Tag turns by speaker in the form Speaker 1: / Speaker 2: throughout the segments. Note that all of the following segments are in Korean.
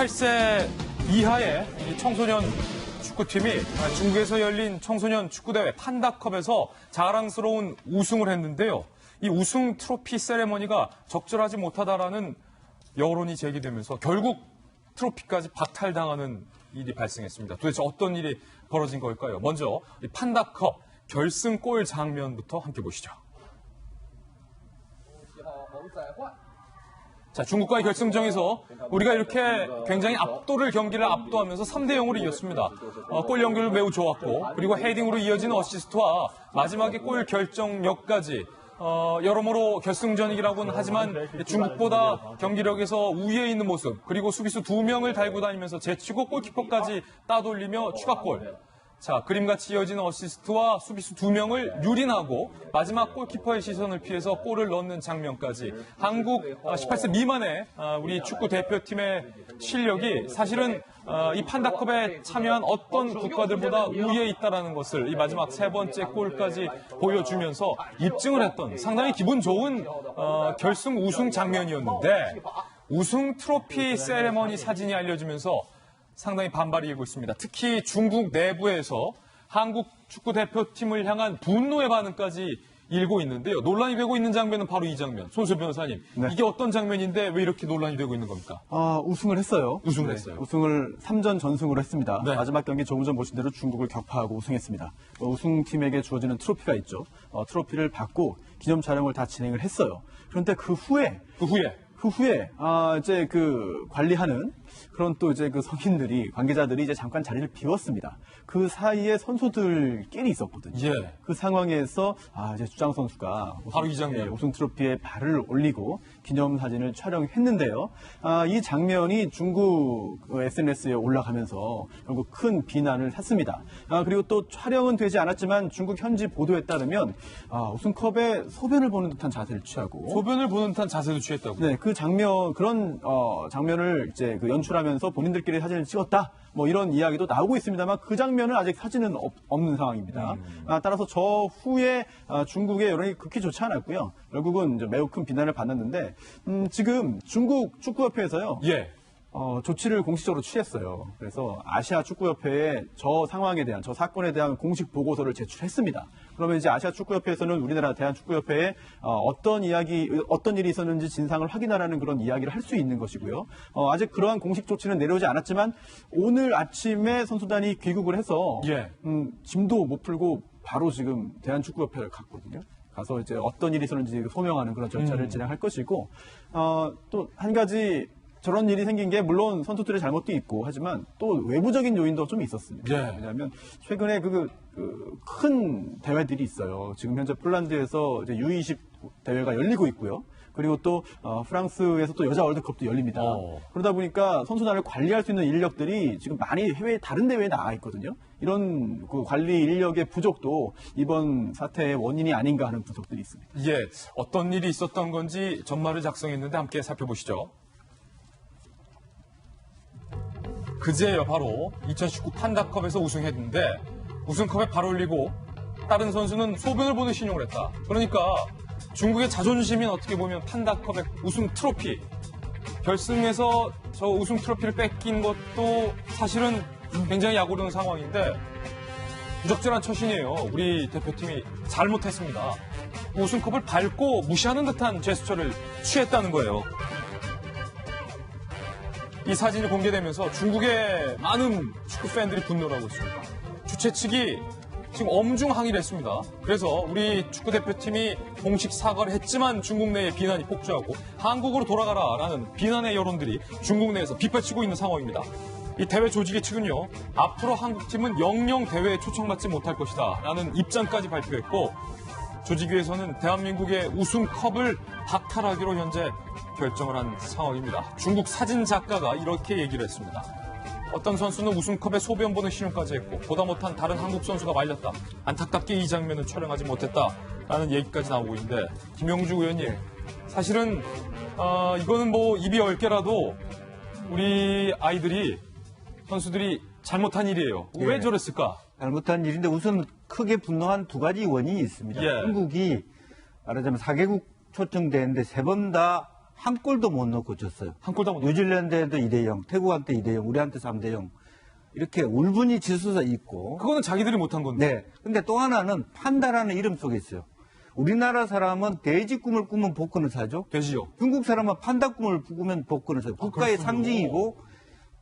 Speaker 1: 18세 이하의 이 청소년 축구팀이 중국에서 열린 청소년 축구대회 판다컵에서 자랑스러운 우승을 했는데요. 이 우승 트로피 세레머니가 적절하지 못하다라는 여론이 제기되면서 결국 트로피까지 박탈당하는 일이 발생했습니다. 도대체 어떤 일이 벌어진 걸까요? 먼저 이 판다컵 결승골 장면부터 함께 보시죠. 자, 중국과의 결승전에서 우리가 이렇게 굉장히 경기를 압도하면서 3대 0으로 이겼습니다. 골 연결 매우 좋았고, 그리고 헤딩으로 이어진 어시스트와 마지막에 골 결정력까지 여러모로 결승전이라고는 하지만 중국보다 경기력에서 우위에 있는 모습, 그리고 수비수 2명을 달고 다니면서 제치고 골키퍼까지 따돌리며 추가골. 자, 그림같이 이어지는 어시스트와 수비수 2명을 유린하고 마지막 골키퍼의 시선을 피해서 골을 넣는 장면까지 한국 18세 미만의 우리 축구 대표팀의 실력이 사실은 이 판다컵에 참여한 어떤 국가들보다 우위에 있다는 것을 이 마지막 세 번째 골까지 보여주면서 입증을 했던 상당히 기분 좋은 결승 우승 장면이었는데 우승 트로피 세레머니 사진이 알려지면서 상당히 반발이 일고 있습니다. 특히 중국 내부에서 한국 축구 대표팀을 향한 분노의 반응까지 일고 있는데요. 논란이 되고 있는 장면은 바로 이 장면. 손수 변호사님, 네. 이게 어떤 장면인데 왜 이렇게 논란이 되고 있는 겁니까?
Speaker 2: 우승을 했어요.
Speaker 1: 우승을 했어요.
Speaker 2: 우승을 3전 전승으로 했습니다.
Speaker 1: 네.
Speaker 2: 마지막 경기 조금 전 보신 대로 중국을 격파하고 우승했습니다. 우승팀에게 주어지는 트로피가 있죠. 트로피를 받고 기념 촬영을 다 진행을 했어요. 그런데 그 후에 이제 그 관리하는 그런 또 이제 그 성인들이, 관계자들이 이제 잠깐 자리를 비웠습니다. 그 사이에 선수들끼리 있었거든요.
Speaker 1: 예.
Speaker 2: 그 상황에서, 이제 주장 선수가
Speaker 1: 바로 이 장면.
Speaker 2: 우승 트로피에 발을 올리고 기념 사진을 촬영했는데요. 이 장면이 중국 SNS에 올라가면서 결국 큰 비난을 샀습니다. 그리고 또 촬영은 되지 않았지만 중국 현지 보도에 따르면, 우승컵에 소변을 보는 듯한 자세를 취하고.
Speaker 1: 소변을 보는 듯한 자세도 취했다고?
Speaker 2: 네, 그런 장면을 이제 그 연출하면서 본인들끼리 사진을 찍었다. 뭐 이런 이야기도 나오고 있습니다만 그 장면은 아직 사진은 없는 상황입니다. 따라서 저 후에 중국의 여론이 극히 좋지 않았고요. 결국은 이제 매우 큰 비난을 받았는데 지금 중국 축구협회에서요.
Speaker 1: 예.
Speaker 2: 조치를 공식적으로 취했어요. 그래서 아시아 축구협회에 저 상황에 대한, 저 사건에 대한 공식 보고서를 제출했습니다. 그러면 이제 아시아 축구협회에서는 우리나라 대한축구협회에 어떤 일이 있었는지 진상을 확인하라는 그런 이야기를 할 수 있는 것이고요. 아직 그러한 공식 조치는 내려오지 않았지만 오늘 아침에 선수단이 귀국을 해서
Speaker 1: 예.
Speaker 2: 짐도 못 풀고 바로 지금 대한축구협회를 갔거든요. 가서 이제 어떤 일이 있었는지 소명하는 그런 절차를 진행할 것이고, 또 한 가지 저런 일이 생긴 게 물론 선수들의 잘못도 있고 하지만 또 외부적인 요인도 좀 있었습니다.
Speaker 1: 예.
Speaker 2: 왜냐하면 최근에 큰 대회들이 있어요. 지금 현재 폴란드에서 이제 U20 대회가 열리고 있고요. 그리고 또 프랑스에서 또 여자 월드컵도 열립니다. 그러다 보니까 선수단을 관리할 수 있는 인력들이 지금 많이 다른 대회에 나가 있거든요. 이런 그 관리 인력의 부족도 이번 사태의 원인이 아닌가 하는 분석들이 있습니다.
Speaker 1: 예, 어떤 일이 있었던 건지 전말을 작성했는데 함께 살펴보시죠. 그제요, 바로 2019 판다컵에서 우승했는데 우승컵에 발 올리고 다른 선수는 소변을 보는 신용을 했다. 그러니까 중국의 자존심인 어떻게 보면 판다컵의 우승 트로피, 결승에서 저 우승 트로피를 뺏긴 것도 사실은 굉장히 약오르는 상황인데 부적절한 처신이에요. 우리 대표팀이 잘못했습니다. 우승컵을 밟고 무시하는 듯한 제스처를 취했다는 거예요. 이 사진이 공개되면서 중국의 많은 축구 팬들이 분노를 하고 있습니다. 주최 측이 지금 엄중 항의를 했습니다. 그래서 우리 축구 대표팀이 공식 사과를 했지만 중국 내에 비난이 폭주하고 한국으로 돌아가라라는 비난의 여론들이 중국 내에서 빗발치고 있는 상황입니다. 이 대회 조직의 측은요, 앞으로 한국팀은 영영 대회에 초청받지 못할 것이다 라는 입장까지 발표했고, 조직위에서는 대한민국의 우승컵을 박탈하기로 현재 결정을 한 상황입니다. 중국 사진 작가가 이렇게 얘기를 했습니다. 어떤 선수는 우승컵에 소변 보는 신용까지 했고 보다 못한 다른 한국 선수가 말렸다. 안타깝게 이 장면을 촬영하지 못했다라는 얘기까지 나오고 있는데, 김영주 의원님, 사실은 이거는 뭐 입이 10개라도 우리 아이들이, 선수들이 잘못한 일이에요. 왜 저랬을까?
Speaker 3: 잘못한 일인데 우선 크게 분노한 두 가지 원인이 있습니다.
Speaker 1: 예.
Speaker 3: 한국이 말하자면 4개국 초청대회인데 3번 다 한 골도 못 넣고 졌어요.
Speaker 1: 한 골도 못 넣고.
Speaker 3: 뉴질랜드에도 2대0, 태국한테 2대0, 우리한테 3대0. 이렇게 울분이 지수가 있고.
Speaker 1: 그거는 자기들이 못한 건데.
Speaker 3: 네. 근데 또 하나는 판다라는 이름 속에 있어요. 우리나라 사람은 돼지 꿈을 꾸면 복권을 사죠.
Speaker 1: 돼지요.
Speaker 3: 중국 사람은 판다 꿈을 꾸면 복권을 사요. 국가의
Speaker 1: 그렇군요.
Speaker 3: 상징이고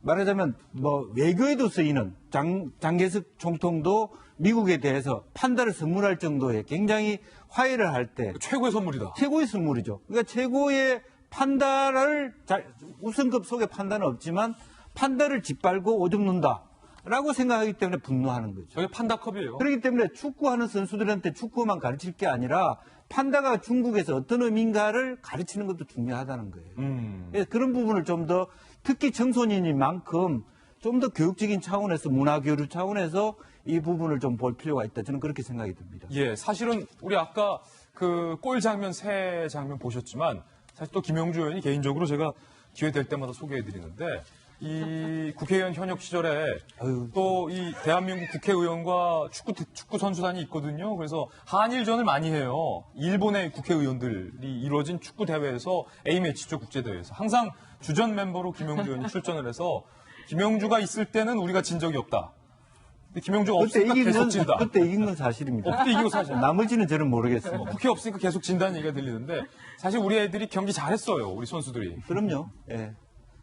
Speaker 3: 말하자면 뭐 외교에도 쓰이는 장개석 총통도 미국에 대해서 판다를 선물할 정도의 굉장히 화해를 할 때
Speaker 1: 최고의 선물이다.
Speaker 3: 최고의 선물이죠. 그러니까 최고의 판다를 우승급 속에 판다는 없지만 판다를 짓밟고 오줌 눈다라고 생각하기 때문에 분노하는 거죠.
Speaker 1: 저게 판다컵이에요.
Speaker 3: 그렇기 때문에 축구하는 선수들한테 축구만 가르칠 게 아니라 판다가 중국에서 어떤 의미인가를 가르치는 것도 중요하다는 거예요. 그래서 그런 부분을 좀 더 특히 청소년인 만큼 좀 더 교육적인 차원에서 문화교류 차원에서 이 부분을 좀 볼 필요가 있다. 저는 그렇게 생각이 듭니다.
Speaker 1: 예, 사실은 우리 아까 그 골 장면 세 장면 보셨지만 사실 또 김영주 의원이 개인적으로 제가 기회 될 때마다 소개해드리는데 이 국회의원 현역 시절에 또 이 대한민국 국회의원과 축구 선수단이 있거든요. 그래서 한일전을 많이 해요. 일본의 국회의원들이 이루어진 축구 대회에서 A매치죠, 국제 대회에서 항상 주전 멤버로 김영주 의원이 출전을 해서 김영주가 있을 때는 우리가 진 적이 없다. 근데 김영주가 없으니까 계속 진다.
Speaker 3: 그때 이긴 건 사실입니다.
Speaker 1: 그때 이기고 사실
Speaker 3: 나머지는 저는 모르겠습니다.
Speaker 1: 국회 없으니까 계속 진다는 얘기가 들리는데 사실 우리 애들이 경기 잘했어요. 우리 선수들이.
Speaker 3: 그럼요. 예.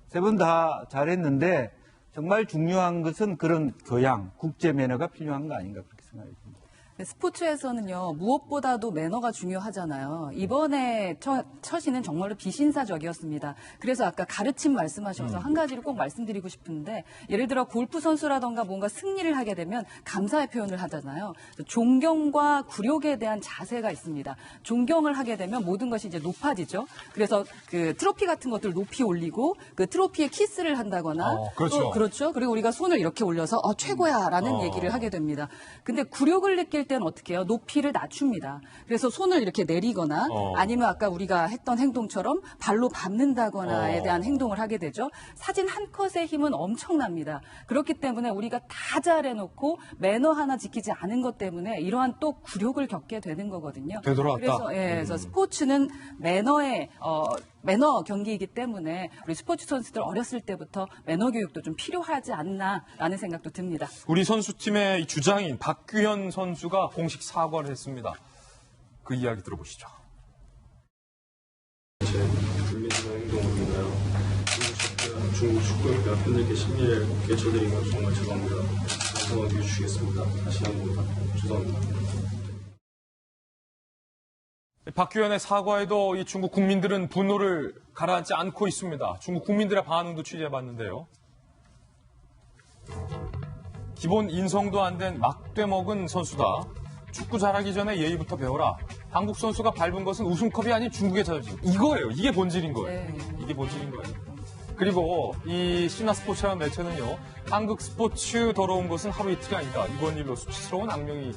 Speaker 3: 세 분 다 잘했는데 정말 중요한 것은 그런 교양, 국제 매너가 필요한 거 아닌가 그렇게 생각이 듭니다.
Speaker 4: 스포츠에서는요, 무엇보다도 매너가 중요하잖아요. 이번에 처신은 정말로 비신사적이었습니다. 그래서 아까 가르침 말씀하셔서 한 가지를 꼭 말씀드리고 싶은데, 예를 들어 골프 선수라던가 뭔가 승리를 하게 되면 감사의 표현을 하잖아요. 존경과 굴욕에 대한 자세가 있습니다. 존경을 하게 되면 모든 것이 이제 높아지죠. 그래서 그 트로피 같은 것들을 높이 올리고 그 트로피에 키스를 한다거나,
Speaker 1: 그렇죠.
Speaker 4: 또 그렇죠. 그리고 우리가 손을 이렇게 올려서 최고야라는 얘기를 하게 됩니다. 근데 굴욕을 느낄 때는 어떻게 해요? 높이를 낮춥니다. 그래서 손을 이렇게 내리거나 아니면 아까 우리가 했던 행동처럼 발로 밟는다거나에 대한 행동을 하게 되죠. 사진 한 컷의 힘은 엄청납니다. 그렇기 때문에 우리가 다 잘해놓고 매너 하나 지키지 않은 것 때문에 이러한 또 굴욕을 겪게 되는 거거든요.
Speaker 1: 되돌아왔다.
Speaker 4: 그래서, 그래서 스포츠는 매너 경기이기 때문에 우리 스포츠 선수들 어렸을 때부터 매너 교육도 좀 필요하지 않나라는 생각도 듭니다.
Speaker 1: 우리 선수팀의 주장인 박규현 선수가 공식 사과를 했습니다. 그 이야기 들어보시죠.
Speaker 5: 제 불미스러운 행동으로 인하여 중국 축구협회 팬들께 심리를 끼쳐드린 것 정말 죄송합니다. 정성하게 해주시겠습니다. 다시 한번 죄송합니다.
Speaker 1: 박규현의 사과에도 이 중국 국민들은 분노를 가라앉지 않고 있습니다. 중국 국민들의 반응도 취재해봤는데요. 기본 인성도 안 된 막되먹은 선수다. 축구 잘하기 전에 예의부터 배워라. 한국 선수가 밟은 것은 우승컵이 아닌 중국의 자존심. 이거예요. 이게 본질인 거예요. 이게 본질인 거예요. 그리고 이 신화스포츠라는 매체는요. 한국 스포츠 더러운 것은 하루 이틀이 아니다. 이번 일로 수치스러운 악명이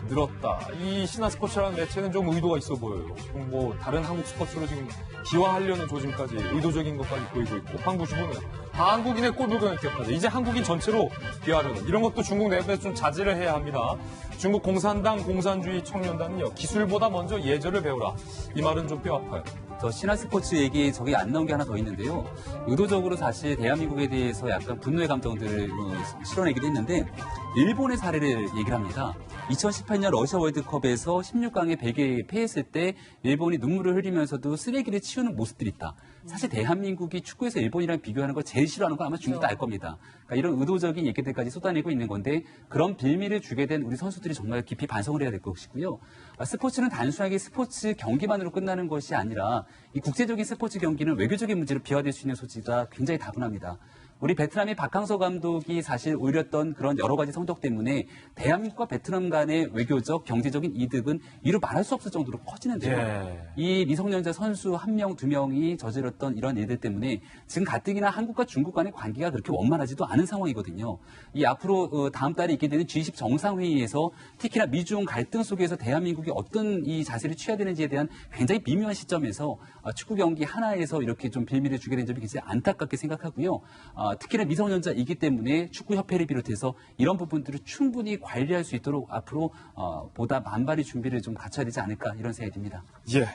Speaker 1: 늘었다. 이 신화스포츠라는 매체는 좀 의도가 있어 보여요. 지금 뭐 다른 한국 스포츠로 지금 기화하려는 조짐까지 의도적인 것까지 보이고 있고 황구주부는 한국인의 꼴불견을 기억하자. 이제 한국인 전체로 비하하려는 이런 것도 중국 내부에서 좀 자제를 해야 합니다. 중국 공산당 공산주의 청년단은요. 기술보다 먼저 예절을 배우라. 이 말은 좀 뼈 아파요.
Speaker 6: 저 신화스포츠 얘기 저기 안 나온 게 하나 더 있는데요. 의도적으로 사실 대한민국에 대해서 약간 분노의 감정들을 실어내기도 했는데 일본의 사례를 얘기를 합니다. 2018년 러시아 월드컵에서 16강에 벨기에에 패했을 때 일본이 눈물을 흘리면서도 쓰레기를 치우는 모습들이 있다. 사실 대한민국이 축구에서 일본이랑 비교하는 걸 제일 싫어하는 건 아마 중국도 알 겁니다. 그러니까 이런 의도적인 얘기들까지 쏟아내고 있는 건데 그런 빌미를 주게 된 우리 선수들이 정말 깊이 반성을 해야 될 것이고요. 스포츠는 단순하게 스포츠 경기만으로 끝나는 것이 아니라 이 국제적인 스포츠 경기는 외교적인 문제로 비화될 수 있는 소지가 굉장히 다분합니다. 우리 베트남의 박항서 감독이 사실 오히렸던 그런 여러 가지 성적 때문에 대한민국과 베트남 간의 외교적, 경제적인 이득은 이루 말할 수 없을 정도로 커지는데요.
Speaker 1: 예.
Speaker 6: 이 미성년자 선수 한 명, 두 명이 저질렀던 이런 일들 때문에 지금 가뜩이나 한국과 중국 간의 관계가 그렇게 원만하지도 않은 상황이거든요. 이 앞으로 다음 달에 있게 되는 G20 정상회의에서 특히나 미중 갈등 속에서 대한민국이 어떤 이 자세를 취해야 되는지에 대한 굉장히 미묘한 시점에서 축구 경기 하나에서 이렇게 좀 빌미를 주게 된 점이 굉장히 안타깝게 생각하고요. 특히나 미성년자이기 때문에 축구협회를 비롯해서 이런 부분들을 충분히 관리할 수 있도록 앞으로 보다 만발의 준비를 좀 갖춰야 되지 않을까 이런 생각이 듭니다.
Speaker 1: 예.